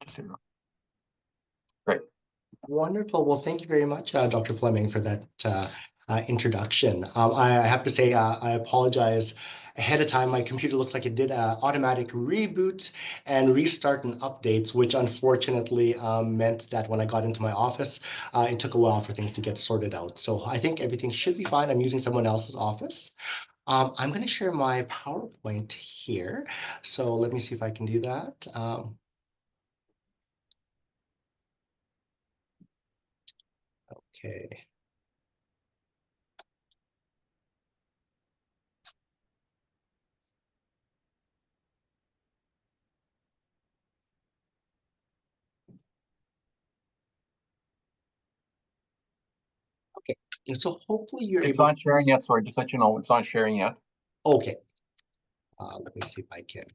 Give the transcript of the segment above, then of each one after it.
zero. Great. Wonderful. Well, thank you very much, Dr. Fleming, for that introduction. I have to say, I apologize ahead of time. My computer looks like it did automatic reboot and restart and updates, which unfortunately meant that when I got into my office, it took a while for things to get sorted out. So I think everything should be fine. I'm using someone else's office. I'm going to share my PowerPoint here. So let me see if I can do that. Okay. Okay, and so hopefully you're It's able not sharing yet. Sorry, just let you know it's not sharing yet. Okay, let me see if I can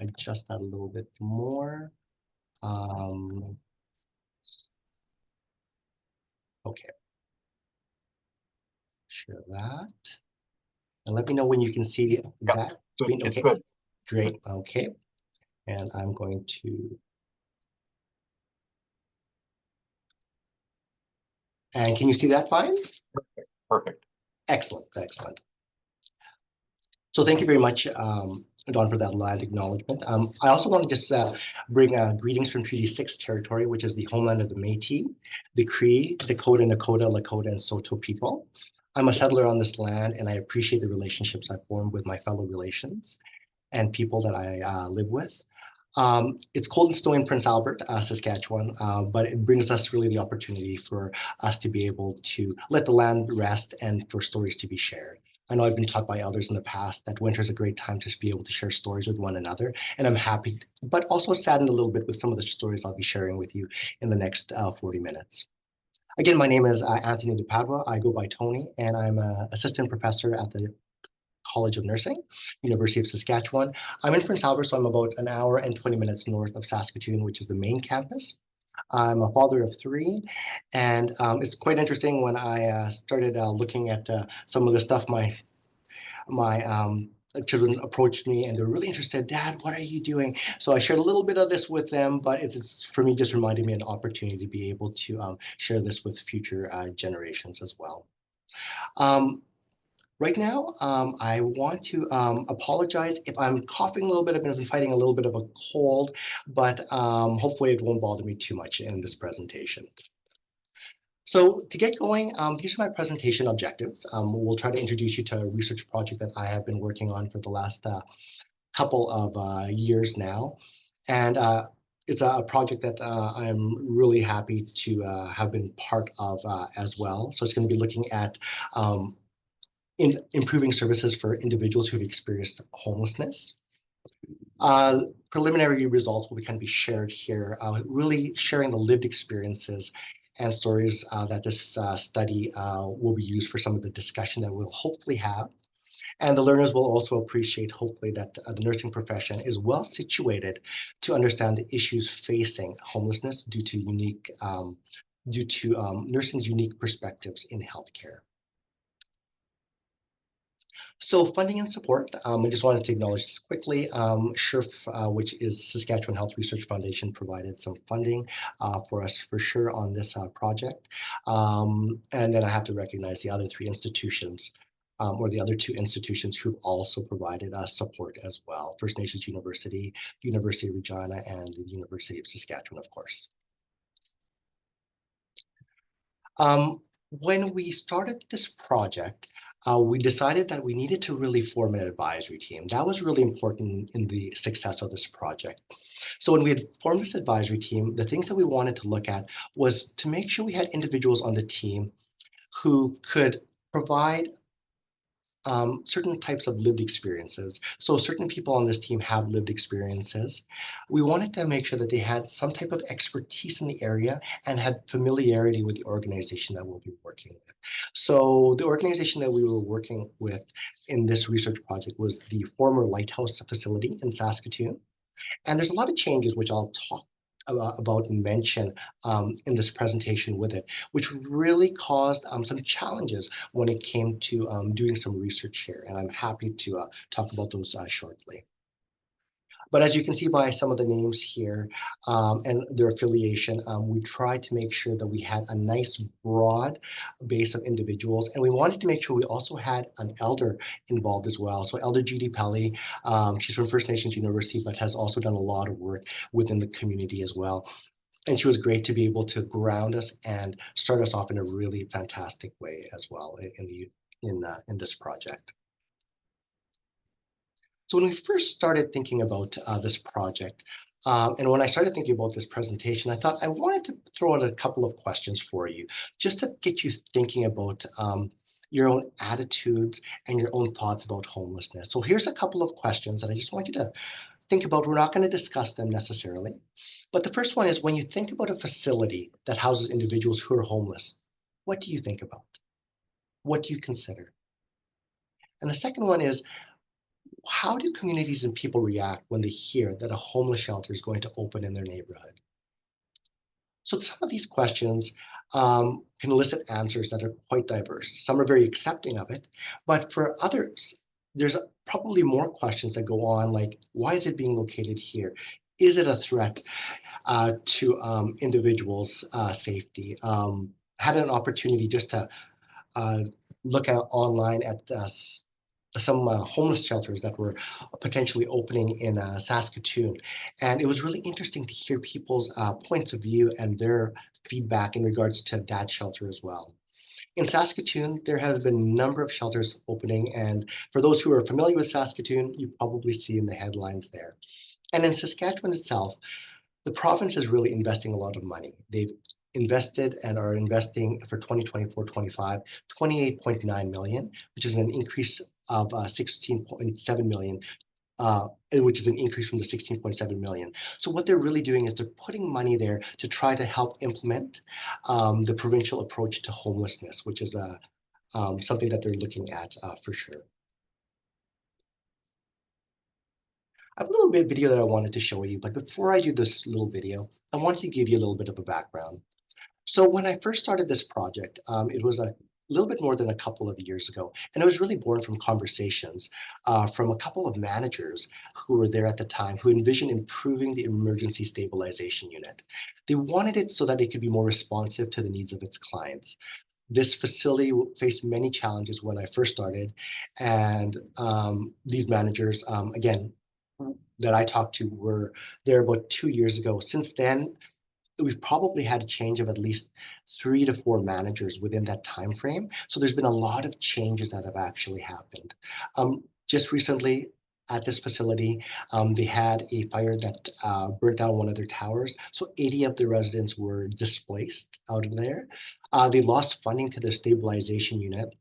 adjust that a little bit more. Okay, share that. And let me know when you can see that screen. It's Okay, good. great. Okay, and I'm going to. And can you see that fine? Perfect. Excellent, excellent. So thank you very much, Don, for that land acknowledgement. I also want to just bring greetings from Treaty 6 territory, which is the homeland of the Métis, the Cree, Dakota, Nakota, Lakota, and Saulteaux people. I'm a settler on this land, and I appreciate the relationships I formed with my fellow relations and people that I live with. It's cold and snowy in Prince Albert, Saskatchewan, but it brings us really the opportunity for us to be able to let the land rest and for stories to be shared. I know I've been taught by elders in the past that winter is a great time to be able to share stories with one another, and I'm happy, but also saddened a little bit with some of the stories I'll be sharing with you in the next 40 minutes. Again, my name is Anthony DePadua. I go by Tony, and I'm an assistant professor at the College of Nursing, University of Saskatchewan. I'm in Prince Albert, so I'm about an hour and 20 minutes north of Saskatoon, which is the main campus. I'm a father of three, and it's quite interesting when I started looking at some of the stuff my children approached me and they're really interested. Dad, what are you doing? So I shared a little bit of this with them, but it's for me just reminded me an opportunity to be able to share this with future generations as well. Right now, I want to apologize if I'm coughing a little bit. I've been fighting a little bit of a cold, but hopefully it won't bother me too much in this presentation. So to get going, these are my presentation objectives. We'll try to introduce you to a research project that I have been working on for the last couple of years now. And it's a project that I'm really happy to have been part of as well. So it's going to be looking at improving services for individuals who have experienced homelessness. Preliminary results will be shared here, really sharing the lived experiences and stories that this study will be used for some of the discussion that we'll hopefully have. And the learners will also appreciate, hopefully, that the nursing profession is well situated to understand the issues facing homelessness due to nursing's unique perspectives in healthcare. So funding and support, I just wanted to acknowledge this quickly. SHRF, which is Saskatchewan Health Research Foundation, provided some funding for us for sure on this project. And then I have to recognize the other three institutions or the other two institutions who've also provided support as well. First Nations University, the University of Regina, and the University of Saskatchewan, of course. When we started this project, we decided that we needed to really form an advisory team. That was really important in the success of this project. So when we had formed this advisory team, the things that we wanted to look at was to make sure we had individuals on the team who could provide certain types of lived experiences. So certain people on this team have lived experiences. We wanted to make sure that they had some type of expertise in the area and had familiarity with the organization that we'll be working with. So the organization that we were working with in this research project was the former Lighthouse facility in Saskatoon. And there's a lot of changes, which I'll talk about and mention in this presentation with it, which really caused some challenges when it came to doing some research here. And I'm happy to talk about those shortly. But as you can see by some of the names here and their affiliation, we tried to make sure that we had a nice broad base of individuals. And we wanted to make sure we also had an elder involved as well. So Elder Judy Pelly, she's from First Nations University, but has also done a lot of work within the community as well. And she was great to be able to ground us and start us off in a really fantastic way as well in this project. So when we first started thinking about this project, and when I started thinking about this presentation, I thought I wanted to throw out a couple of questions for you, just to get you thinking about your own attitudes and your own thoughts about homelessness. So here's a couple of questions that I just want you to think about. We're not going to discuss them necessarily. But the first one is, when you think about a facility that houses individuals who are homeless, what do you think about? What do you consider? And the second one is, how do communities and people react when they hear that a homeless shelter is going to open in their neighborhood? So some of these questions can elicit answers that are quite diverse. Some are very accepting of it, but for others, there's probably more questions that go on, like, why is it being located here? Is it a threat to individuals' safety? Had an opportunity just to uh, look at online at some homeless shelters that were potentially opening in Saskatoon. And it was really interesting to hear people's points of view and their feedback in regards to that shelter as well. In Saskatoon, there have been a number of shelters opening. And for those who are familiar with Saskatoon, you probably see in the headlines there. And in Saskatchewan itself, the province is really investing a lot of money. They've invested and are investing for 2024-25, 28.9 million, which is an increase of 16.7 million, which is an increase from the 16.7 million. So what they're really doing is they're putting money there to try to help implement the provincial approach to homelessness, which is something that they're looking at for sure. I have a little bit of video that I wanted to show you, but before I do this little video, I wanted to give you a little bit of a background. So when I first started this project, it was a little bit more than a couple of years ago, and it was really born from conversations from a couple of managers who were there at the time who envisioned improving the emergency stabilization unit. They wanted it so that it could be more responsive to the needs of its clients. This facility faced many challenges when I first started, and these managers, again, that I talked to were there about 2 years ago. Since then, we've probably had a change of at least 3 to 4 managers within that time frame. So there's been a lot of changes that have actually happened. Just recently at this facility, they had a fire that burnt down one of their towers. So 80 of the residents were displaced out of there. They lost funding to their stabilization unit.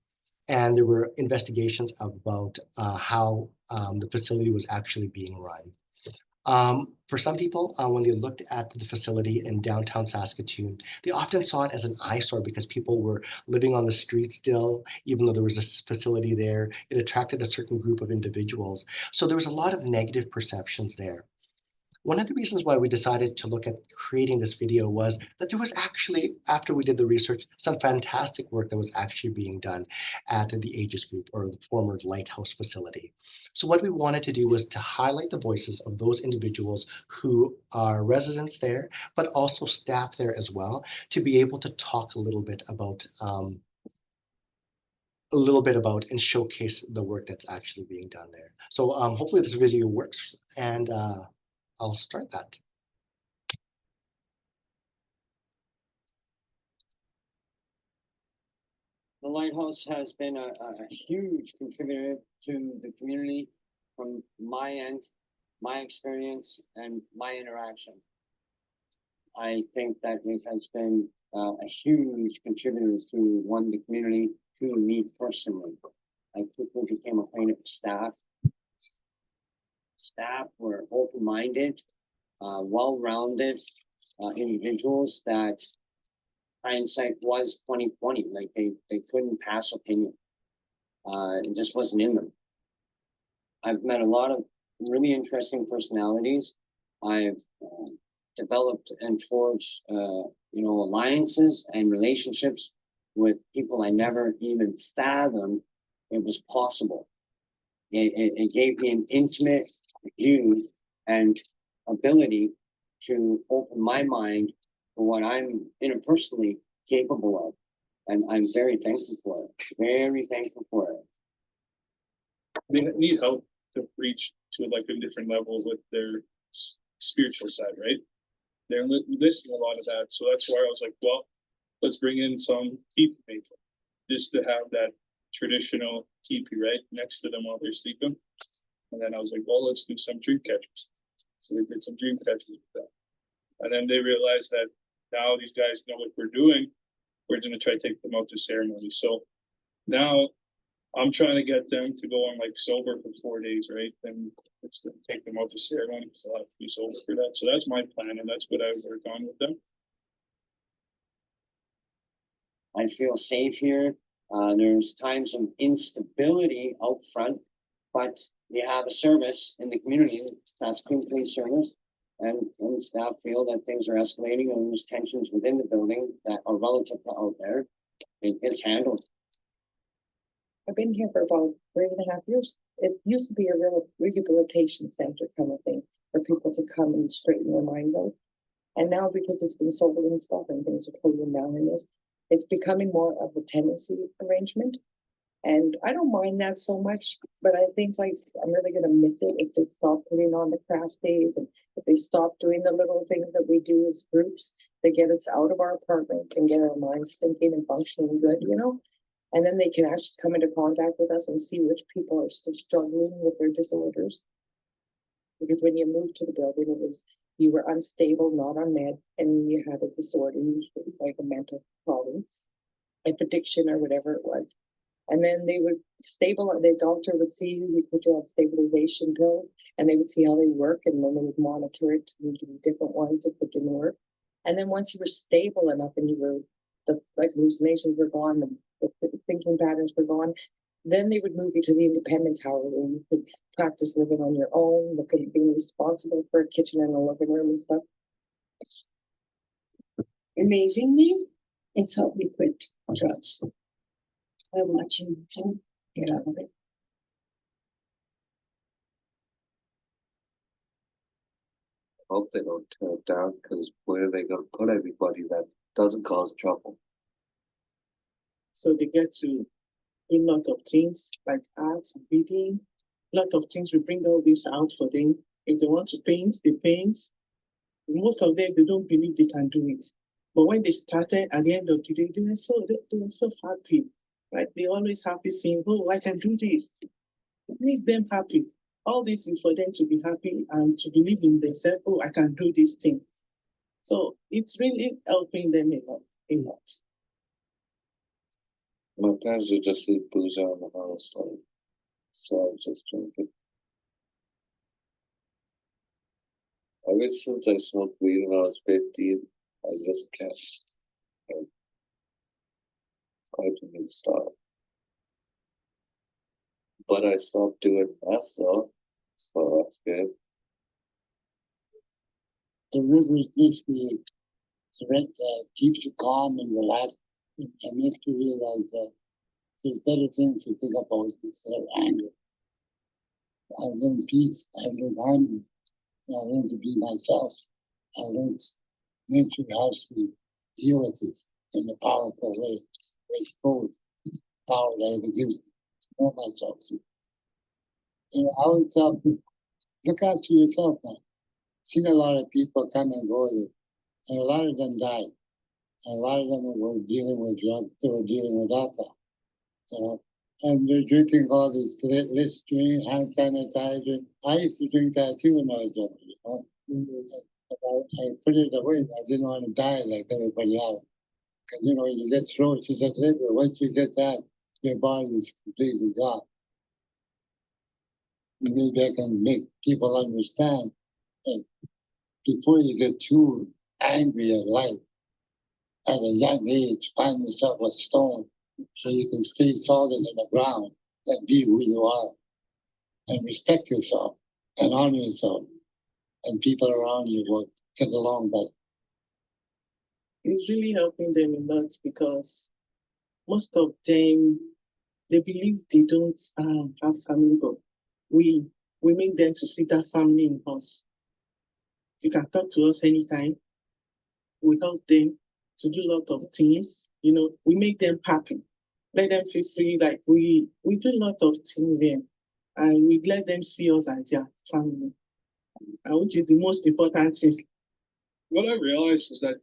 And there were investigations about how the facility was actually being run. For some people, when they looked at the facility in downtown Saskatoon, they often saw it as an eyesore because people were living on the street still, even though there was a facility there. It attracted a certain group of individuals. So there was a lot of negative perceptions there. One of the reasons why we decided to look at creating this video was that there was actually, after we did the research, some fantastic work that was actually being done at the Aegis Group, or the former Lighthouse facility. So what we wanted to do was to highlight the voices of those individuals who are residents there, but also staff there as well, to be able to talk a little bit about and showcase the work that's actually being done there. So hopefully this video works, and I'll start that. The Lighthouse has been a huge contributor to the community from my end, my experience, and my interaction. I think that it has been a huge contributor to the community, to me personally. I quickly became acquainted with staff. Staff were open-minded, well-rounded individuals that hindsight was 2020. Like they couldn't pass opinion. It just wasn't in them. I've met a lot of really interesting personalities. I've developed and forged, alliances and relationships with people I never even fathomed it was possible. It gave me an intimate view and ability to open my mind to what I'm interpersonally capable of. And I'm very thankful for it. Very thankful for it. They need help to reach to like a different level with their spiritual side, right? They're missing a lot of that. So that's why I was like, well, let's bring in some teepee making just to have that traditional teepee right next to them while they're sleeping. And then I was like, well, let's do some dream catchers. So we did some dream catchers with that. And then they realized that now these guys know what we're doing. We're going to try to take them out to ceremony. So now I'm trying to get them to go on like sober for 4 days, right? And it's to take them out to ceremony because they'll have to be sober for that. So that's my plan, and that's what I work on with them. I feel safe here. There's times of instability out front, but we have a service in the community, Saskatoon Police Service, and staff feel that things are escalating and there's tensions within the building that are relative to out there. It is handled. I've been here for about 3.5 years. It used to be a real rehabilitation center kind of thing for people to come and straighten their mind out. And now because it's been sold and stuff and things are closing down in it, it's becoming more of a tenancy arrangement. And I don't mind that so much, but I think like I'm really gonna miss it if they stop putting on the craft days and if they stop doing the little things that we do as groups that get us out of our apartments and get our minds thinking and functioning good, you know? And then they can actually come into contact with us and see which people are still struggling with their disorders. Because when you moved to the building, it was you were unstable, not on meds, and you had a disorder, usually like a mental problem, like addiction or whatever it was. And then they would the doctor would see you, we put you on stabilization pills, and they would see how they work, and then they would monitor it to do different ones if it didn't work. And then once you were stable enough and you were the like hallucinations were gone, the thinking patterns were gone, then they would move you to the independent tower where you could practice living on your own, look at being responsible for a kitchen and a living room and stuff. Amazingly, it's helped me quit drugs. I'm watching to get out of it. Hope they don't tear it down because where are they going to put everybody that doesn't cause trouble? So they get to do a lot of things like art, reading, a lot of things. We bring all this out for them. If they want to paint, they paint. Most of them, they don't believe they can do it. But when they started, at the end of the day, they were so happy. Right? They always happy saying, oh, I can do this. It makes them happy. All this is for them to be happy and to believe in themselves, oh, I can do this thing. So it's really helping them a lot, a lot. My parents would just leave booze out in the house, like, so I was just drinking. Ever since I smoked weed when I was 15, I just can't. I didn't stop. But I stopped doing meth though, so that's good. The rivers basically keeps you calm and relaxed and makes you realize that there's better things to think about instead of anger. I learned peace, I learned harmony, I learned to be myself. I learned nature has to deal with it in a powerful way. It's full power that it gives me to know myself. You know, I always tell people, look after yourself, man. Seen a lot of people come and go there, and a lot of them died. And a lot of them were dealing with drugs, they were dealing with alcohol, you know. And they're drinking all this Listerine, hand sanitizer. I used to drink that too when I was younger, you know. But I put it away. I didn't want to die like everybody else. Because, you know, you get cirrhosis of liver. Once you get that, your body is completely gone. Maybe I can make people understand that before you get too angry at life, at a young age, find yourself a stone so you can stay solid in the ground and be who you are and respect yourself and honor yourself, and people around you will get along better. It's really helping them a lot because most of them, they believe they don't have family, but we make them to see that family in us. You can talk to us anytime. We help them to do a lot of things. You know, we make them happy. Let them feel free. Like we do a lot of things there, and we let them see us as their family, which is the most important thing. What I realized is that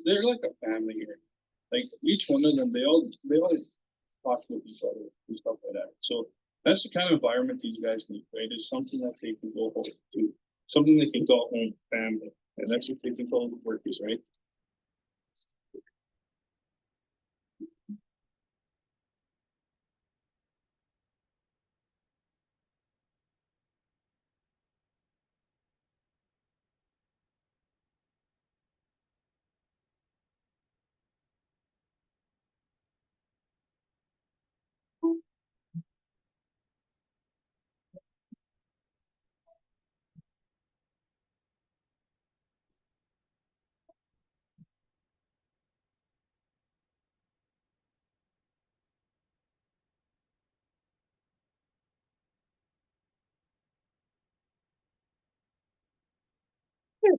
they're like a family here. Like each one of them, they all talk with each other and stuff like that. So that's the kind of environment these guys need, right? It's something that they can go home to, something they can go home family, and that's what they can call the workers, right?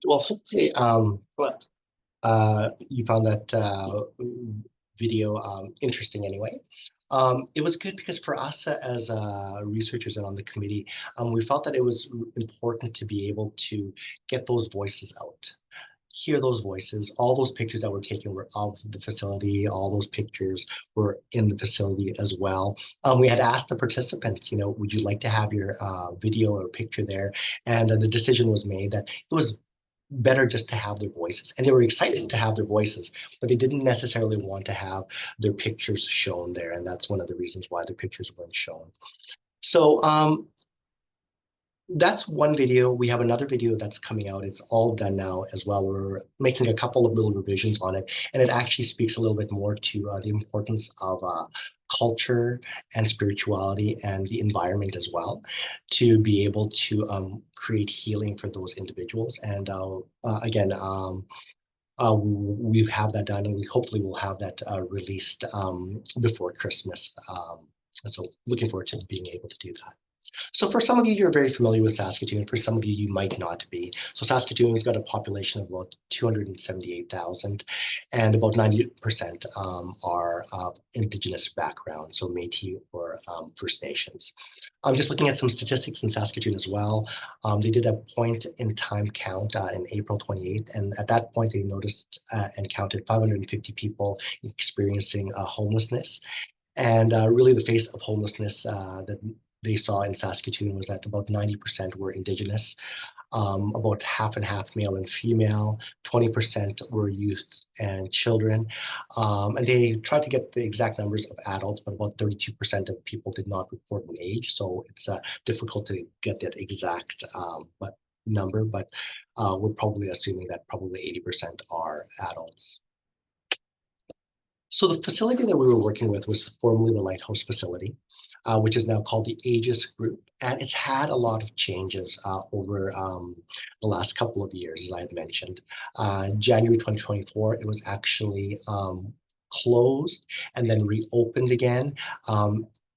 Well, hopefully, you found that video interesting anyway. It was good because for us as researchers and on the committee, we felt that it was important to be able to get those voices out, hear those voices. All those pictures that were taken were of the facility. All those pictures were in the facility as well. We had asked the participants, you know, would you like to have your video or picture there? And the decision was made that it was better just to have their voices. And they were excited to have their voices, but they didn't necessarily want to have their pictures shown there. And that's one of the reasons why their pictures weren't shown. So that's one video. We have another video that's coming out. It's all done now as well. We're making a couple of little revisions on it, and it actually speaks a little bit more to the importance of culture and spirituality and the environment as well, to be able to create healing for those individuals. And again, we have that done, and we hopefully will have that released before Christmas. So looking forward to being able to do that. So for some of you, you're very familiar with Saskatoon. For some of you, you might not be. So Saskatoon's got a population of about 278,000, and about 90% are Indigenous background, so Métis or First Nations. I'm just looking at some statistics in Saskatoon as well. They did a point in time count in April 28th, and at that point, they noticed and counted 550 people experiencing homelessness. And really the face of homelessness that they saw in Saskatoon was that about 90% were Indigenous, about half and half male and female, 20% were youth and children. And they tried to get the exact numbers of adults, but about 32% of people did not report an age. So it's difficult to get that exact number, but we're probably assuming that probably 80% are adults. So the facility that we were working with was formerly the Lighthouse facility, which is now called the Aegis Group. And it's had a lot of changes over the last couple of years, as I had mentioned. January 2024, it was actually closed and then reopened again.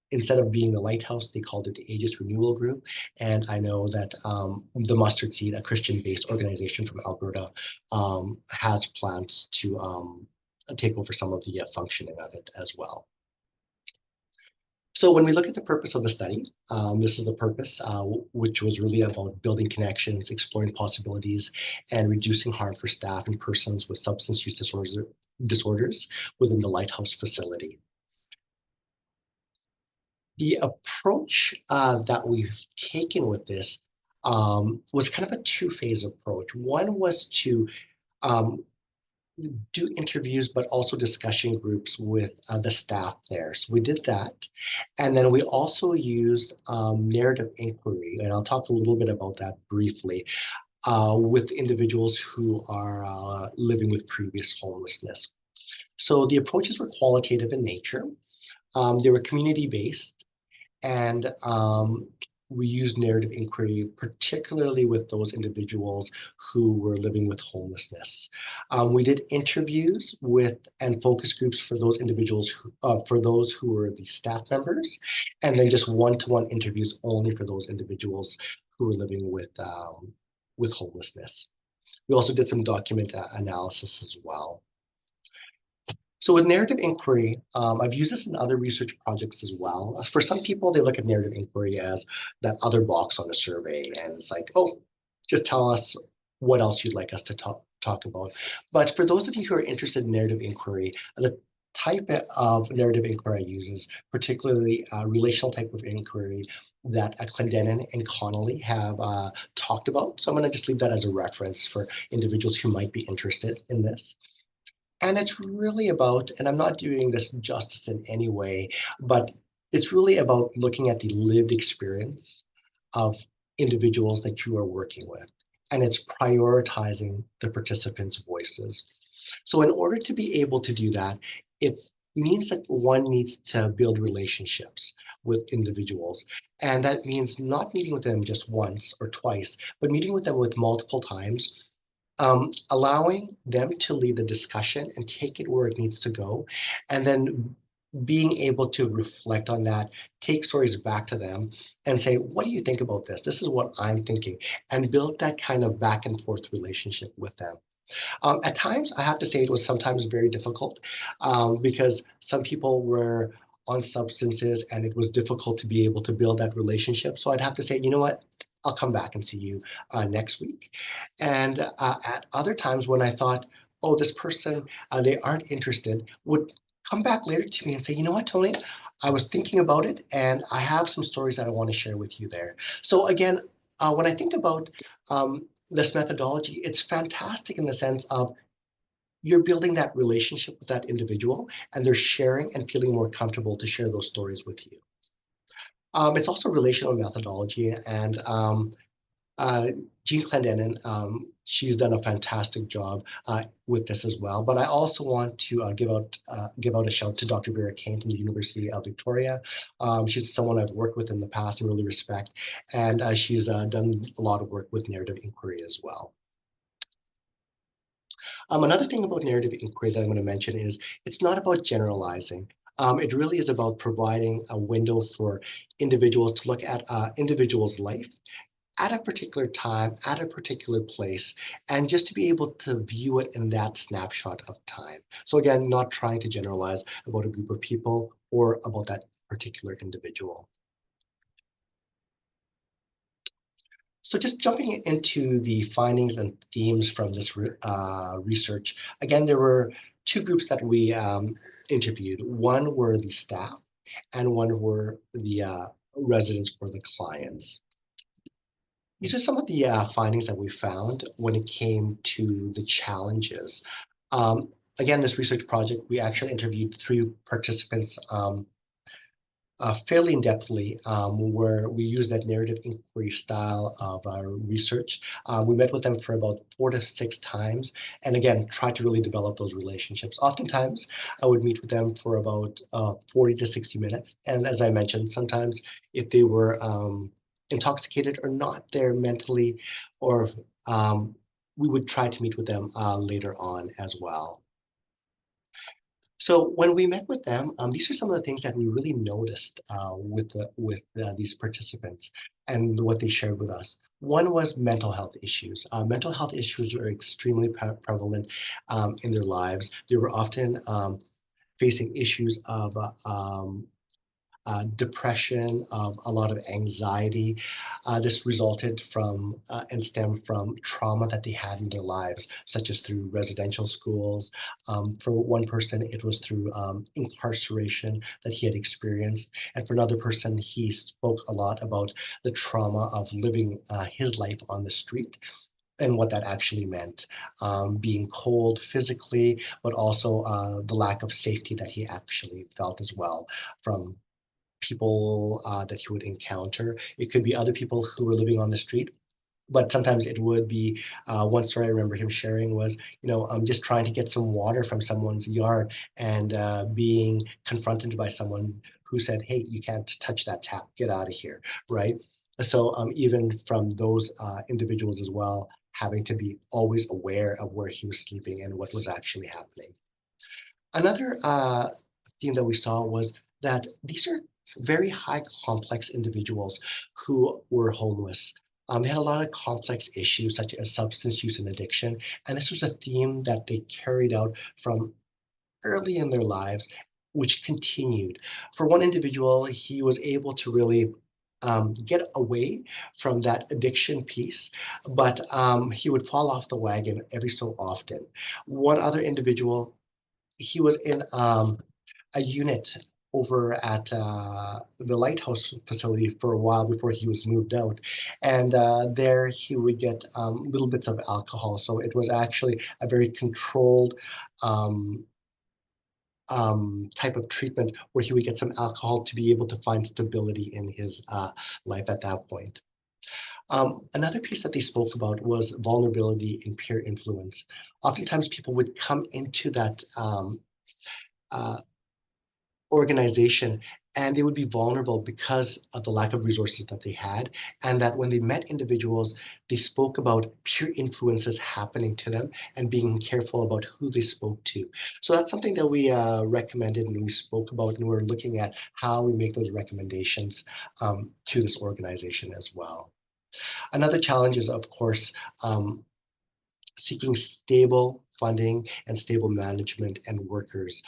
Instead of being the Lighthouse, they called it the Aegis Renewal Group. And I know that the Mustard Seed, a Christian-based organization from Alberta, has plans to take over some of the functioning of it as well. So when we look at the purpose of the study, this is the purpose, which was really about building connections, exploring possibilities, and reducing harm for staff and persons with substance use disorders within the Lighthouse facility. The approach that we've taken with this was kind of a two-phase approach. One was to do interviews, but also discussion groups with the staff there. So we did that. And then we also used narrative inquiry, and I'll talk a little bit about that briefly, with individuals who are living with previous homelessness. So the approaches were qualitative in nature. They were community-based, and we used narrative inquiry, particularly with those individuals who were living with homelessness. We did interviews with and focus groups for those individuals, for those who were the staff members, and then just one-to-one interviews only for those individuals who were living with homelessness. We also did some document analysis as well. So with narrative inquiry, I've used this in other research projects as well. For some people, they look at narrative inquiry as that other box on a survey, and it's like, oh, just tell us what else you'd like us to talk about. But for those of you who are interested in narrative inquiry, the type of narrative inquiry I use is particularly relational type of inquiry that Clendenin and Connolly have talked about. So I'm going to just leave that as a reference for individuals who might be interested in this. And it's really about, and I'm not doing this justice in any way, but it's really about looking at the lived experience of individuals that you are working with. And it's prioritizing the participants' voices. So in order to be able to do that, it means that one needs to build relationships with individuals. And that means not meeting with them just once or twice, but meeting with them with multiple times, allowing them to lead the discussion and take it where it needs to go, and then being able to reflect on that, take stories back to them and say, what do you think about this? This is what I'm thinking, and build that kind of back and forth relationship with them. At times, I have to say it was sometimes very difficult because some people were on substances and it was difficult to be able to build that relationship. So I'd have to say, you know what, I'll come back and see you next week. And at other times when I thought, oh, this person, they aren't interested, would come back later to me and say, you know what, Tony, I was thinking about it and I have some stories that I want to share with you there. So again, when I think about this methodology, it's fantastic in the sense of you're building that relationship with that individual and they're sharing and feeling more comfortable to share those stories with you. It's also relational methodology, and Jean Clendenin, she's done a fantastic job with this as well. But I also want to give out a shout to Dr. Vera Kane from the University of Victoria. She's someone I've worked with in the past and really respect, and she's done a lot of work with narrative inquiry as well. Another thing about narrative inquiry that I'm going to mention is it's not about generalizing. It really is about providing a window for individuals to look at individual's life at a particular time, at a particular place, and just to be able to view it in that snapshot of time. So again, not trying to generalize about a group of people or about that particular individual. So just jumping into the findings and themes from this research, again, there were two groups that we interviewed. One were the staff and one were the residents or the clients. These are some of the findings that we found when it came to the challenges. Again, this research project, we actually interviewed 3 participants fairly in-depthly, where we used that narrative inquiry style of our research. We met with them for about 4 to 6 times, and again, tried to really develop those relationships. Oftentimes, I would meet with them for about 40 to 60 minutes, and as I mentioned, sometimes if they were intoxicated or not there mentally, or we would try to meet with them later on as well. So when we met with them, these are some of the things that we really noticed with these participants and what they shared with us. One was mental health issues. Mental health issues are extremely prevalent in their lives. They were often facing issues of depression, a lot of anxiety. This resulted from and stemmed from trauma that they had in their lives, such as through residential schools. For one person, it was through incarceration that he had experienced. And for another person, he spoke a lot about the trauma of living his life on the street and what that actually meant, being cold physically, but also the lack of safety that he actually felt as well from people that he would encounter. It could be other people who were living on the street, but sometimes it would be, one story I remember him sharing was, just trying to get some water from someone's yard and being confronted by someone who said, hey, you can't touch that tap, get out of here, right? So even from those individuals as well, having to be always aware of where he was sleeping and what was actually happening. Another theme that we saw was that these are very high complex individuals who were homeless. They had a lot of complex issues such as substance use and addiction, and this was a theme that they carried out from early in their lives, which continued. For one individual, he was able to really get away from that addiction piece, but he would fall off the wagon every so often. One other individual, he was in a unit over at the lighthouse facility for a while before he was moved out. And there he would get little bits of alcohol. So it was actually a very controlled um, type of treatment where he would get some alcohol to be able to find stability in his life at that point. Another piece that they spoke about was vulnerability and peer influence. Oftentimes, people would come into that uh, organization and they would be vulnerable because of the lack of resources that they had, and that when they met individuals, they spoke about peer influences happening to them and being careful about who they spoke to. So that's something that we recommended and we spoke about, and we're looking at how we make those recommendations to this organization as well. Another challenge is, of course, seeking stable funding and stable management and workers.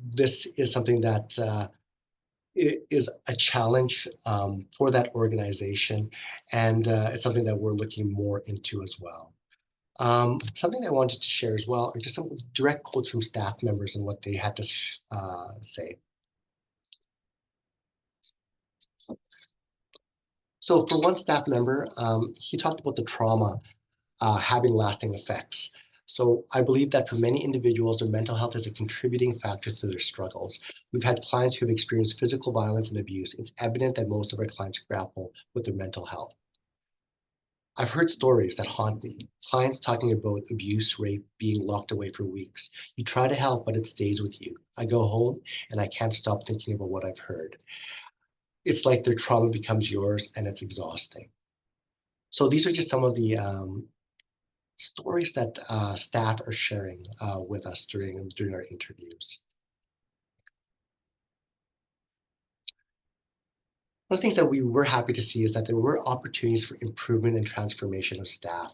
This is something that is a challenge for that organization, and it's something that we're looking more into as well. Something I wanted to share as well are just some direct quotes from staff members and what they had to say. So for one staff member, he talked about the trauma having lasting effects. So I believe that for many individuals, their mental health is a contributing factor to their struggles. We've had clients who have experienced physical violence and abuse. It's evident that most of our clients grapple with their mental health. I've heard stories that haunt me. Clients talking about abuse, rape, being locked away for weeks. You try to help, but it stays with you. I go home and I can't stop thinking about what I've heard. It's like their trauma becomes yours and it's exhausting. So these are just some of the stories that staff are sharing with us during our interviews. One of the things that we were happy to see is that there were opportunities for improvement and transformation of staff.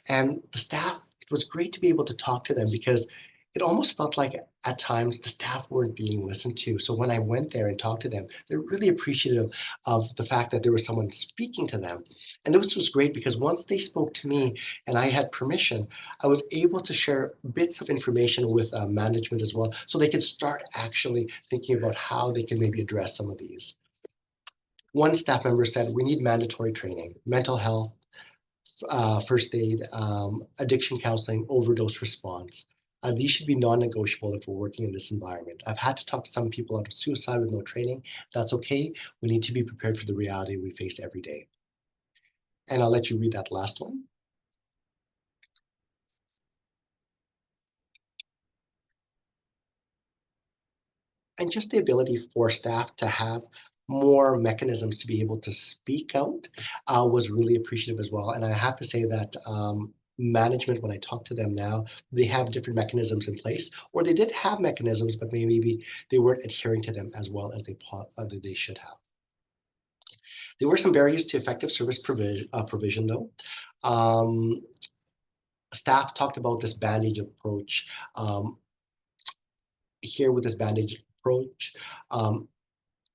And the staff, it was great to be able to talk to them because it almost felt like at times the staff weren't being listened to. So when I went there and talked to them, they're really appreciative of the fact that there was someone speaking to them. And this was great because once they spoke to me and I had permission, I was able to share bits of information with management as well, so they could start actually thinking about how they can maybe address some of these. One staff member said, we need mandatory training, mental health, first aid, addiction counseling, overdose response. These should be non-negotiable if we're working in this environment. I've had to talk to some people out of suicide with no training. That's okay. We need to be prepared for the reality we face every day. And I'll let you read that last one. And just the ability for staff to have more mechanisms to be able to speak out was really appreciative as well. And I have to say that management, when I talk to them now, they have different mechanisms in place, or they did have mechanisms, but maybe they weren't adhering to them as well as they should have. There were some barriers to effective service provision though. Staff talked about this bandage approach. Here with this bandage approach,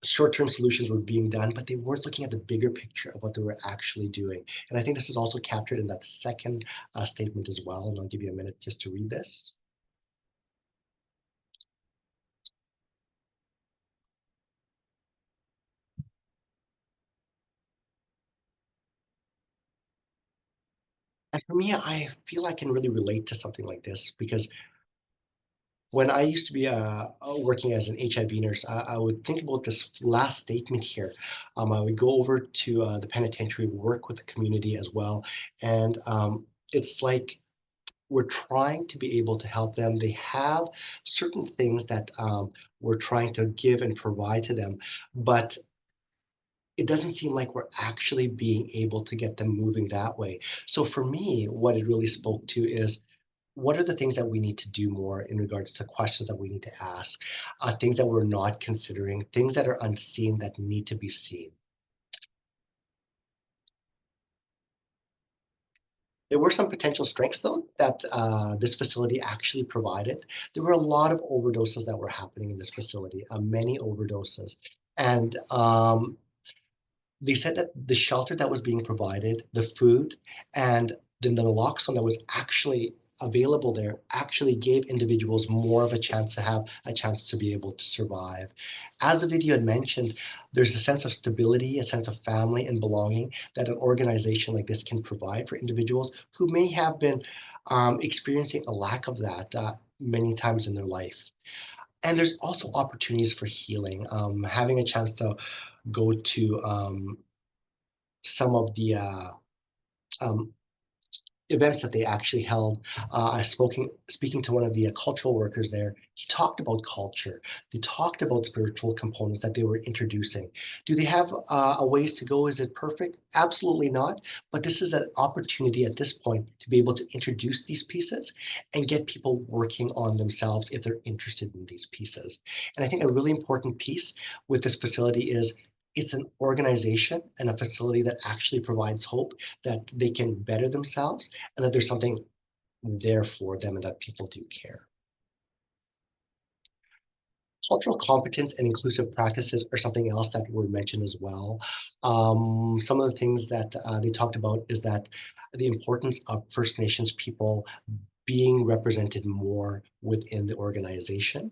short-term solutions were being done, but they weren't looking at the bigger picture of what they were actually doing. And I think this is also captured in that second statement as well. And I'll give you a minute just to read this. And for me, I feel I can really relate to something like this because when I used to be working as an HIV nurse, I would think about this last statement here. I would go over to the penitentiary, work with the community as well. And it's like we're trying to be able to help them. They have certain things that we're trying to give and provide to them, but it doesn't seem like we're actually being able to get them moving that way. So for me, what it really spoke to is what are the things that we need to do more in regards to questions that we need to ask, things that we're not considering, things that are unseen that need to be seen. There were some potential strengths, though, that this facility actually provided. There were a lot of overdoses that were happening in this facility, many overdoses. And they said that the shelter that was being provided, the food, and then the naloxone that was actually available there actually gave individuals more of a chance to have a chance to be able to survive. As the video had mentioned, there's a sense of stability, a sense of family and belonging that an organization like this can provide for individuals who may have been experiencing a lack of that many times in their life. And there's also opportunities for healing. Having a chance to go to some of the um, events that they actually held. Speaking to one of the cultural workers there. He talked about culture. They talked about spiritual components that they were introducing. Do they have a ways to go? Is it perfect? Absolutely not. But this is an opportunity at this point to be able to introduce these pieces and get people working on themselves if they're interested in these pieces. And I think a really important piece with this facility is it's an organization and a facility that actually provides hope that they can better themselves and that there's something there for them and that people do care. Cultural competence and inclusive practices are something else that were mentioned as well. Some of the things that they talked about is that the importance of First Nations people being represented more within the organization,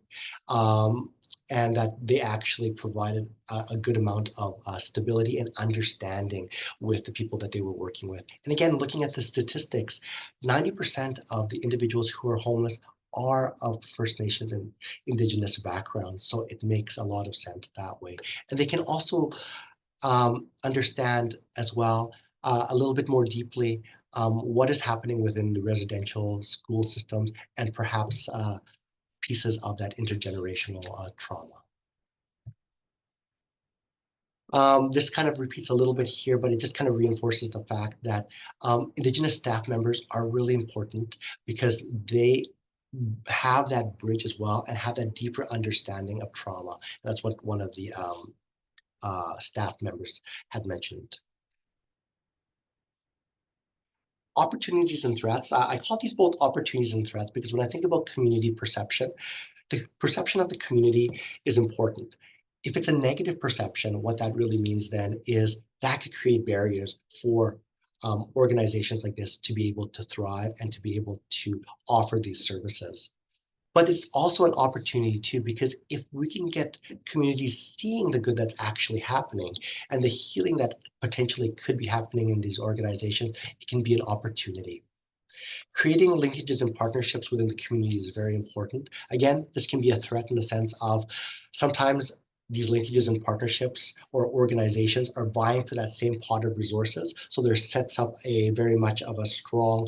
and that they actually provided a good amount of stability and understanding with the people that they were working with. And again, looking at the statistics, 90% of the individuals who are homeless are of First Nations and Indigenous backgrounds, so it makes a lot of sense that way. And they can also understand as well a little bit more deeply what is happening within the residential school systems and perhaps pieces of that intergenerational trauma. This kind of repeats a little bit here, but it just kind of reinforces the fact that Indigenous staff members are really important because they have that bridge as well and have that deeper understanding of trauma. That's what one of the staff members had mentioned. Opportunities and threats. I call these both opportunities and threats because when I think about community perception, the perception of the community is important. If it's a negative perception, what that really means then is that could create barriers for organizations like this to be able to thrive and to be able to offer these services. But it's also an opportunity too, because if we can get communities seeing the good that's actually happening and the healing that potentially could be happening in these organizations, it can be an opportunity. Creating linkages and partnerships within the community is very important. Again, this can be a threat in the sense of sometimes these linkages and partnerships or organizations are vying for that same pot of resources. So there sets up a very much of a strong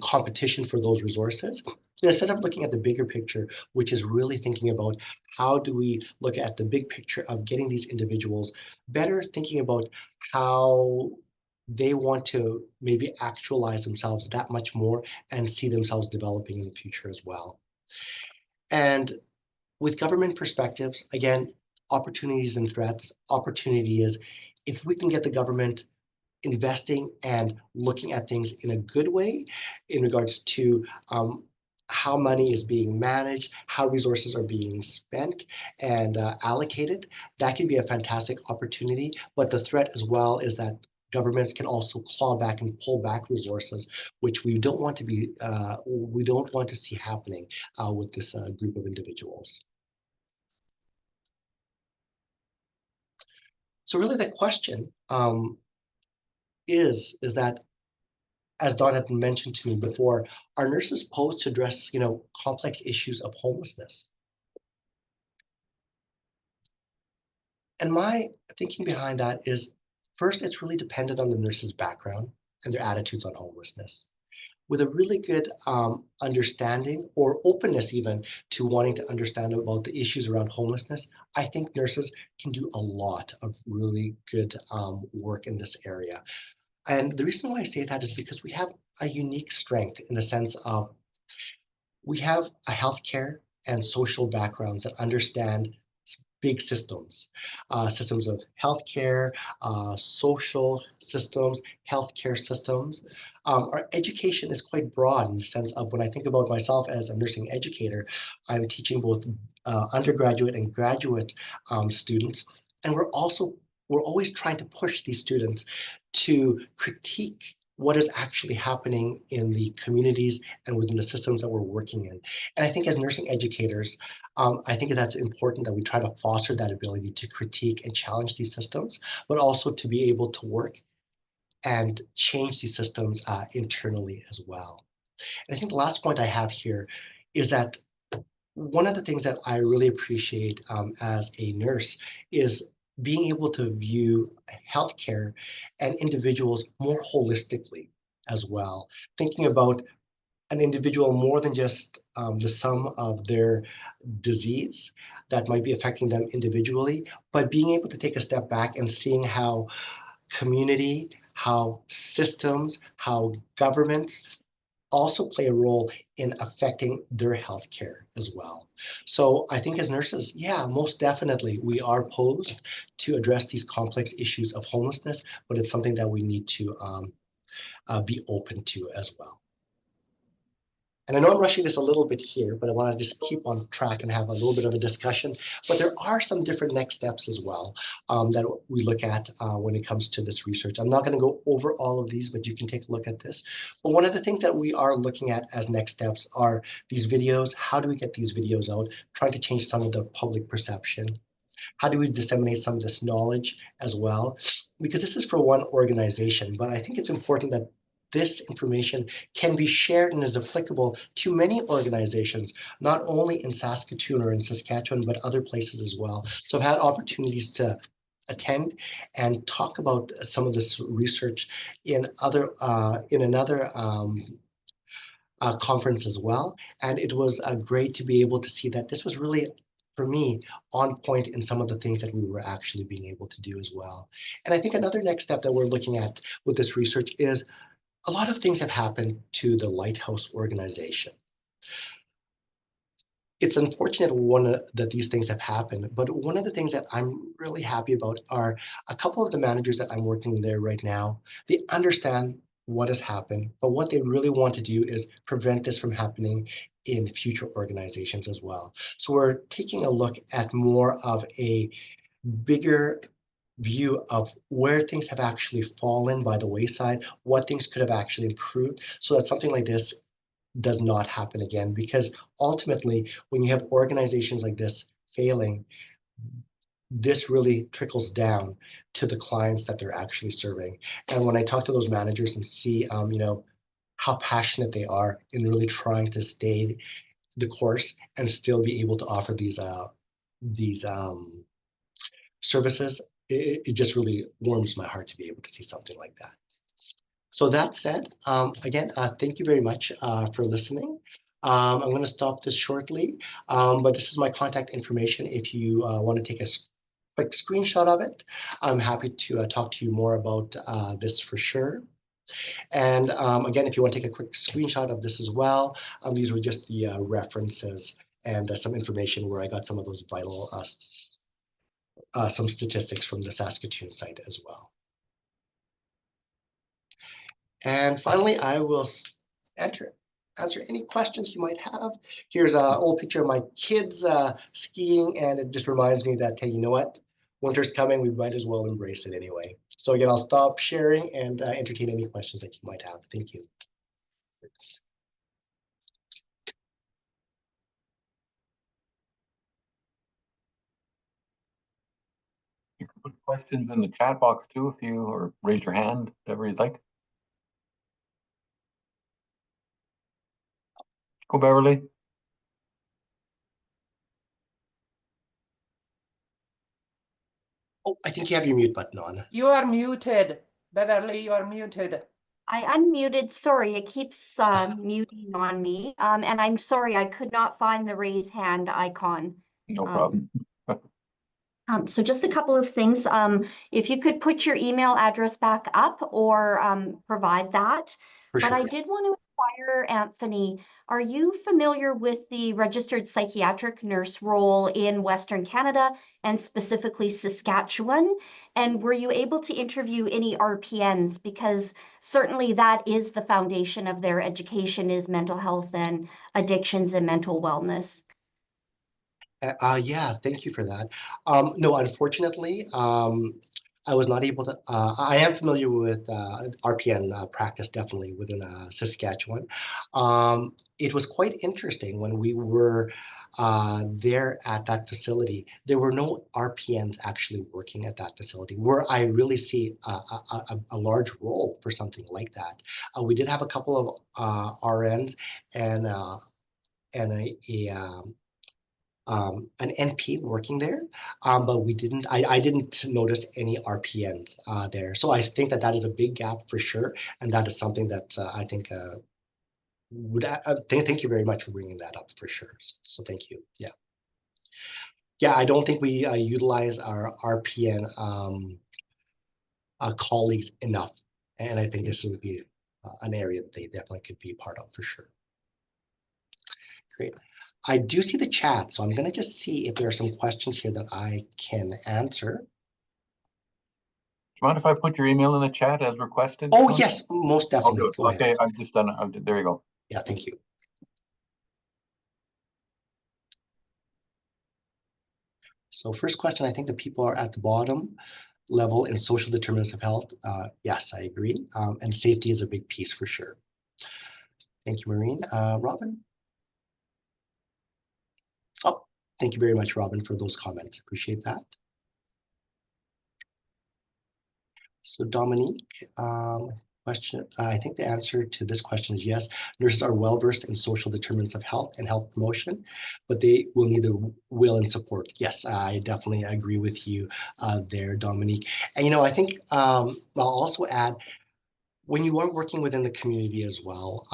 competition for those resources. Instead of looking at the bigger picture, which is really thinking about how do we look at the big picture of getting these individuals better, thinking about how they want to maybe actualize themselves that much more and see themselves developing in the future as well. And with government perspectives, again, opportunities and threats. Opportunity is if we can get the government investing and looking at things in a good way in regards to how money is being managed, how resources are being spent and allocated, that can be a fantastic opportunity. But the threat as well is that governments can also claw back and pull back resources, which we don't want to be, we don't want to see happening with this group of individuals. So really the question is that, as Don had mentioned to me before, are nurses posed to address, complex issues of homelessness? And my thinking behind that is, first, it's really dependent on the nurse's background and their attitudes on homelessness. With a really good understanding or openness even to wanting to understand about the issues around homelessness, I think nurses can do a lot of really good work in this area. And the reason why I say that is because we have a unique strength in the sense of we have a healthcare and social backgrounds that understand big systems, systems of healthcare, social systems, healthcare systems. Our education is quite broad in the sense of when I think about myself as a nursing educator, I'm teaching both undergraduate and graduate students, and we're always trying to push these students to critique what is actually happening in the communities and within the systems that we're working in. And I think as nursing educators, I think that's important that we try to foster that ability to critique and challenge these systems, but also to be able to work and change these systems internally as well. And I think the last point I have here is that one of the things that I really appreciate as a nurse is being able to view healthcare and individuals more holistically as well, thinking about an individual more than just the sum of their disease that might be affecting them individually, but being able to take a step back and seeing how community, how systems, how governments also play a role in affecting their healthcare as well. So I think as nurses, yeah, most definitely we are posed to address these complex issues of homelessness, but it's something that we need to be open to as well. And I know I'm rushing this a little bit here, but I want to just keep on track and have a little bit of a discussion. But there are some different next steps as well that we look at when it comes to this research. I'm not going to go over all of these, but you can take a look at this. But one of the things that we are looking at as next steps are these videos. How do we get these videos out? Trying to change some of the public perception. How do we disseminate some of this knowledge as well? Because this is for one organization, but I think it's important that this information can be shared and is applicable to many organizations, not only in Saskatoon or in Saskatchewan, but other places as well. So I've had opportunities to attend and talk about some of this research in another conference as well. And it was great to be able to see that this was really, for me, on point in some of the things that we were actually being able to do as well. And I think another next step that we're looking at with this research is a lot of things have happened to the Lighthouse organization. It's unfortunate that these things have happened, but one of the things that I'm really happy about are a couple of the managers that I'm working there right now. They understand what has happened, but what they really want to do is prevent this from happening in future organizations as well. So we're taking a look at more of a bigger view of where things have actually fallen by the wayside, what things could have actually improved, so that something like this does not happen again. Because ultimately, when you have organizations like this failing, this really trickles down to the clients that they're actually serving. And when I talk to those managers and see, how passionate they are in really trying to stay the course and still be able to offer these services, it just really warms my heart to be able to see something like that. So that said, again, thank you very much for listening. I'm going to stop this shortly, but this is my contact information. If you want to take a quick screenshot of it, I'm happy to talk to you more about this for sure. And again, if you want to take a quick screenshot of this as well, these were just the references and some information where I got some of those vital, some statistics from the Saskatoon site as well. And finally, I will answer any questions you might have. Here's an old picture of my kids skiing, and it just reminds me that, hey, you know what? Winter's coming, we might as well embrace it anyway. So again, I'll stop sharing and entertain any questions that you might have. Thank you. You can put questions in the chat box too, if you, or raise your hand, whatever you'd like. Go, Beverly. Oh, I think you have your mute button on. You are muted. Beverly, you are muted. I unmuted. Sorry, it keeps muting on me. And I'm sorry, I could not find the raise hand icon. No problem. So just a couple of things. If you could put your email address back up or provide that. For But sure. I did want to inquire, Anthony, are you familiar with the registered psychiatric nurse role in Western Canada and specifically Saskatchewan? And were you able to interview any RPNs? Because certainly that is the foundation of their education, is mental health and addictions and mental wellness. Yeah, thank you for that. No, unfortunately, I was not able to. I am familiar with RPN practice, definitely within Saskatchewan. It was quite interesting when we were there at that facility. There were no RPNs actually working at that facility, where I really see a large role for something like that. We did have a couple of RNs and an NP working there, but we didn't. I didn't notice any RPNs there. So I think that is a big gap for sure, and that is something that I think would. Thank you very much for bringing that up for sure. So thank you. Yeah, yeah. I don't think we utilize our RPN colleagues enough, and I think this would be an area that they definitely could be part of for sure. Great. I do see the chat, so I'm going to just see if there are some questions here that I can answer. Do you mind if I put your email in the chat as requested? Oh, yes, most I'll definitely. do it. Go ahead. Okay, I've just done it. There you go. Yeah, thank you. So first question, I think the people are at the bottom level in social determinants of health. Yes, I agree. And safety is a big piece for sure. Thank you, Maureen. Robin? Oh, thank you very much, Robin, for those comments. Appreciate that. So Dominique, question. I think the answer to this question is yes. Nurses are well versed in social determinants of health and health promotion, but they will need the will and support. Yes, I definitely agree with you there, Dominique. And I think I'll also add, when you are working within the community as well,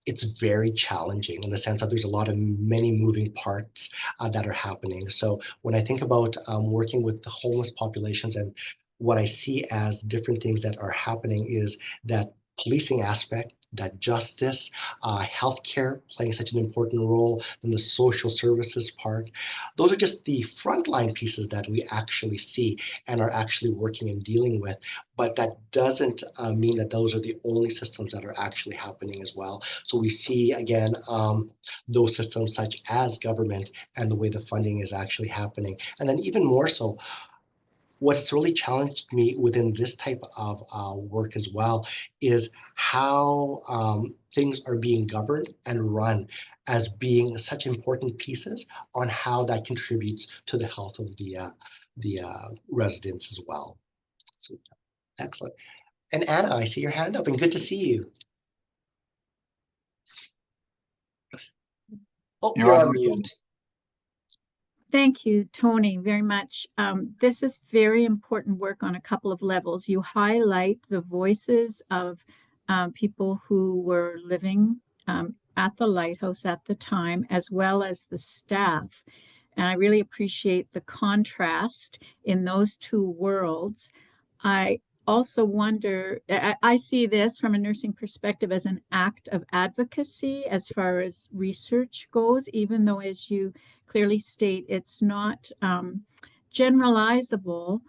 it's very challenging in the sense that there's a lot of many moving parts that are happening. So when I think about working with the homeless populations, and what I see as different things that are happening is that policing aspect, that justice, healthcare playing such an important role, and the social services part. Those are just the frontline pieces that we actually see and are actually working and dealing with. But that doesn't mean that those are the only systems that are actually happening as well. So we see, again, those systems such as government and the way the funding is actually happening. And then even more so, what's really challenged me within this type of work as well is how things are being governed and run as being such important pieces on how that contributes to the health of the residents as well. So excellent. And Anna, I see your hand up and good to see you. Oh, you're on mute. Thank you, Tony, very much. This is very important work on a couple of levels. You highlight the voices of people who were living at the lighthouse at the time, as well as the staff. And I really appreciate the contrast in those two worlds. I also wonder, I see this from a nursing perspective as an act of advocacy as far as research goes, even though, as you clearly state, it's not generalizable.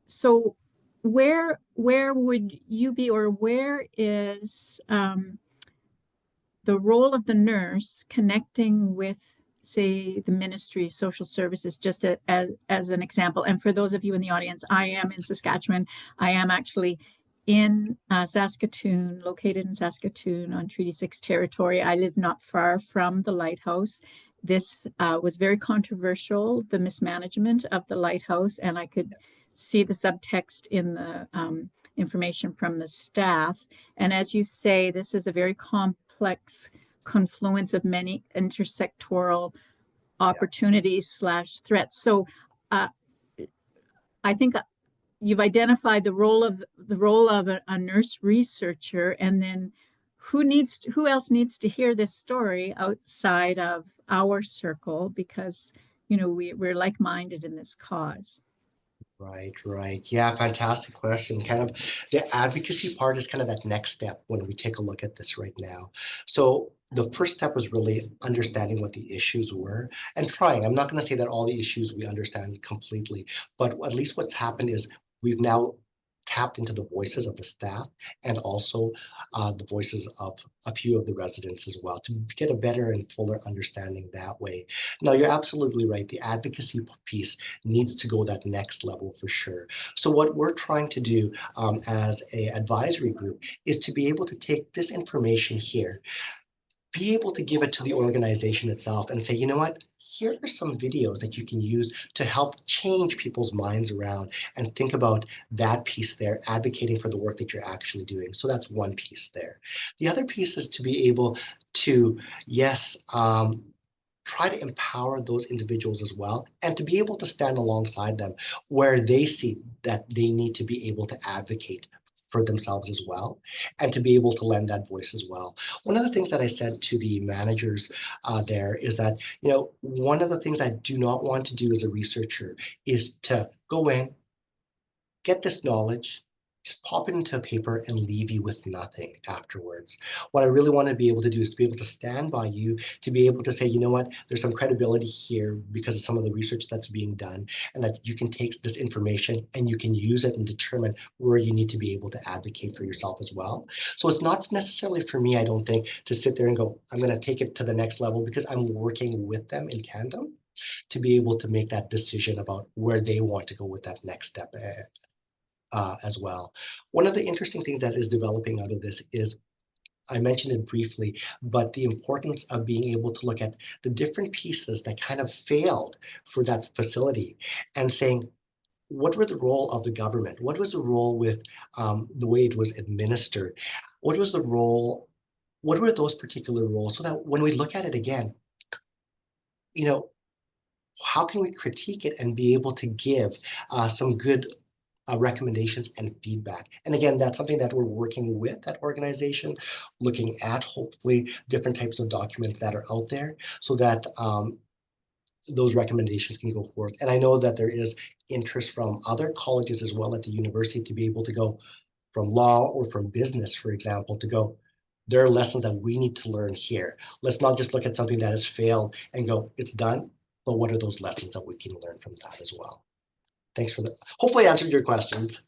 So where would you be, or where is the role of the nurse connecting with, say, the Ministry of Social Services, just as an example? And for those of you in the audience, I am in Saskatchewan. I am actually in Saskatoon, located in Saskatoon on Treaty 6 territory. I live not far from the lighthouse. This was very controversial, the mismanagement of the lighthouse, and I could see the subtext in the information from the staff. And as you say, this is a very complex confluence of many intersectoral opportunities / threats. So I think you've identified the role of a nurse researcher, and then who else needs to hear this story outside of our circle, because we're like-minded in this cause. Right. Yeah, fantastic question. Kind of the advocacy part is kind of that next step when we take a look at this right now. So the first step was really understanding what the issues were and trying. I'm not going to say that all the issues we understand completely, but at least what's happened is we've now tapped into the voices of the staff and also the voices of a few of the residents as well to get a better and fuller understanding that way. Now, you're absolutely right. The advocacy piece needs to go that next level for sure. So what we're trying to do as a advisory group is to be able to take this information here, be able to give it to the organization itself and say, you know what? Here are some videos that you can use to help change people's minds around and think about that piece there, advocating for the work that you're actually doing. So that's one piece there. The other piece is to be able to, yes, try to empower those individuals as well and to be able to stand alongside them where they see that they need to be able to advocate for themselves as well and to be able to lend that voice as well. One of the things that I said to the managers there is that, one of the things I do not want to do as a researcher is to go in, get this knowledge, just pop it into a paper and leave you with nothing afterwards. What I really want to be able to do is to be able to stand by you, to be able to say, you know what, there's some credibility here because of some of the research that's being done, and that you can take this information and you can use it and determine where you need to be able to advocate for yourself as well. So it's not necessarily for me, I don't think, to sit there and go, I'm going to take it to the next level because I'm working with them in tandem to be able to make that decision about where they want to go with that next step as well. One of the interesting things that is developing out of this is, I mentioned it briefly, but the importance of being able to look at the different pieces that kind of failed for that facility and saying, what were the role of the government? What was the role with the way it was administered? What was the role? What were those particular roles? So that when we look at it again, how can we critique it and be able to give some good recommendations and feedback. And again, that's something that we're working with that organization, looking at hopefully different types of documents that are out there so that those recommendations can go forward. And I know that there is interest from other colleges as well at the university to be able to go from law or from business, for example, to go, there are lessons that we need to learn here. Let's not just look at something that has failed and go, it's done, but what are those lessons that we can learn from that as well? Thanks for that. Hopefully I answered your questions.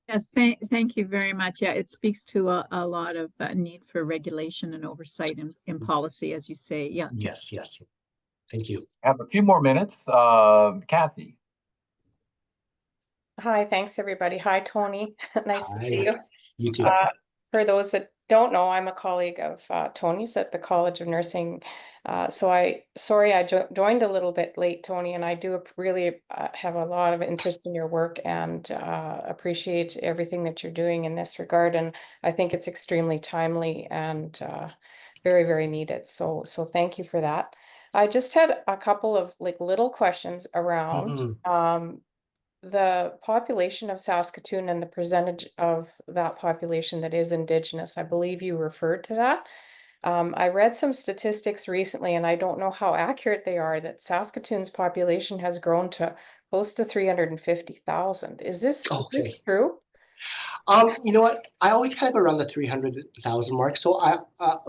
Yes, thank you very much. Yeah, it speaks to a lot of need for regulation and oversight in policy, as you say. Yeah. Yes. Thank you. I have a few more minutes. Kathy. Hi, thanks everybody. Hi, Tony. Nice to see you. You too. For those that don't know, I'm a colleague of Tony's at the College of Nursing. Sorry I joined a little bit late, Tony, and I do really have a lot of interest in your work and appreciate everything that you're doing in this regard. And I think it's extremely timely and very, very needed. So thank you for that. I just had a couple of little questions around the population of Saskatoon and the percentage of that population that is Indigenous. I believe you referred to that. I read some statistics recently, and I don't know how accurate they are, that Saskatoon's population has grown to close to 350,000. Is this true? You know what? I always kind of around the 300,000 mark. So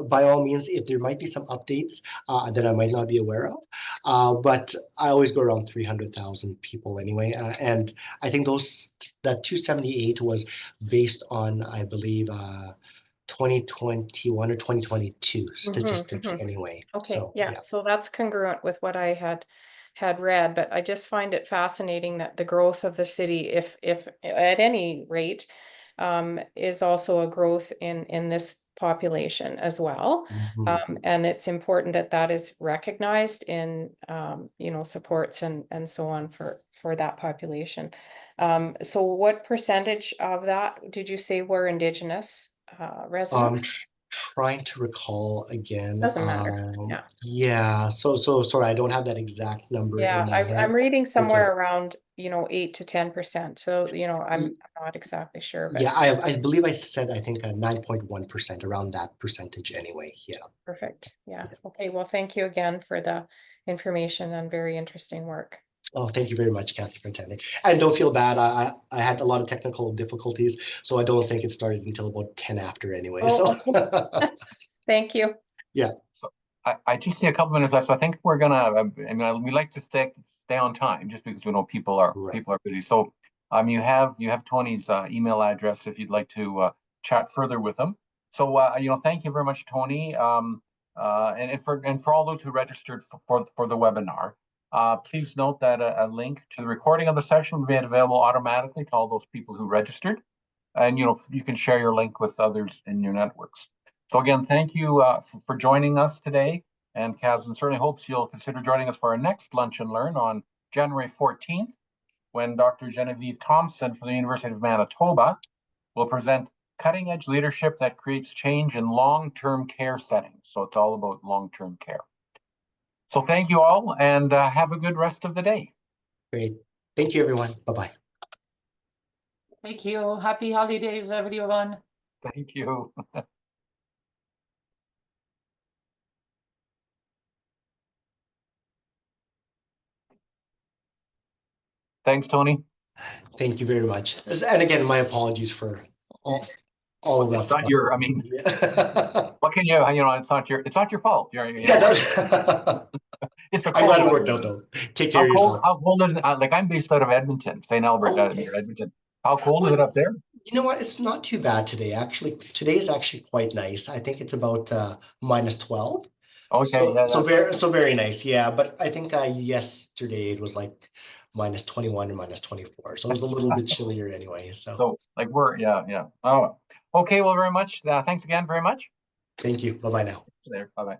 by all means, if there might be some updates that I might not be aware of, but I always go around 300,000 people anyway. And I think that 278 was based on, I believe, 2021 or 2022 statistics anyway. Okay, so, yeah, so that's congruent with what I had read, but I just find it fascinating that the growth of the city, if at any rate, is also a growth in this population as well. And it's important that that is recognized in supports and so on for that population. So what percentage of that did you say were Indigenous residents? Trying to recall again. Doesn't matter. Yeah. So sorry, I don't have that exact number in my head. I'm reading somewhere around 8 to 10%. So I'm not exactly sure, but yeah, I believe I said I think 9.1%, around that percentage anyway. Yeah. Perfect. Yeah. Okay. Well, thank you again for the information and very interesting work. Oh, thank you very much, Kathy, for attending. And don't feel bad. I had a lot of technical difficulties, so I don't think it started until about 10 after anyway. Oh, So Thank you. yeah, I just see a couple minutes left, so I think we're gonna. I mean, we like to stay on time, just because we know people are Right. busy. So, you have Tony's email address if you'd like to chat further with him. So, thank you very much, Tony. And for all those who registered for the webinar, please note that a link to the recording of the session will be made available automatically to all those people who registered, and you can share your link with others in your networks. So again, thank you for joining us today. And Casvin certainly hopes you'll consider joining us for our next Lunch and Learn on January 14th, when Dr. Genevieve Thompson from the University of Manitoba will present Cutting Edge Leadership that Creates Change in Long-Term Care Settings. So it's all about long-term care. So thank you all, and have a good rest of the day. great. Thank you, everyone. Bye-bye. Thank you. Happy holidays, everyone. Thank you. Thanks, Tony. Thank you very much. And again, my apologies for all of that It's not stuff. your, I mean, Yeah, what can you, it's not your fault. yeah, It's a I'm glad it cold. worked out though. Take care of yourself. How cold is it? Like, I'm based out of Edmonton, St. Albert, near Edmonton. How cold is it up there? You know what? It's not too bad today. Actually, today is actually quite nice. I think it's about -12. Okay, yeah, So very nice. Yeah, but I think yesterday it was like -21 or -24. So it was a little bit chillier anyway. so like yeah. Oh, okay. Well, very much. Thanks again very much. Thank you. Bye-bye now. There. Bye-bye.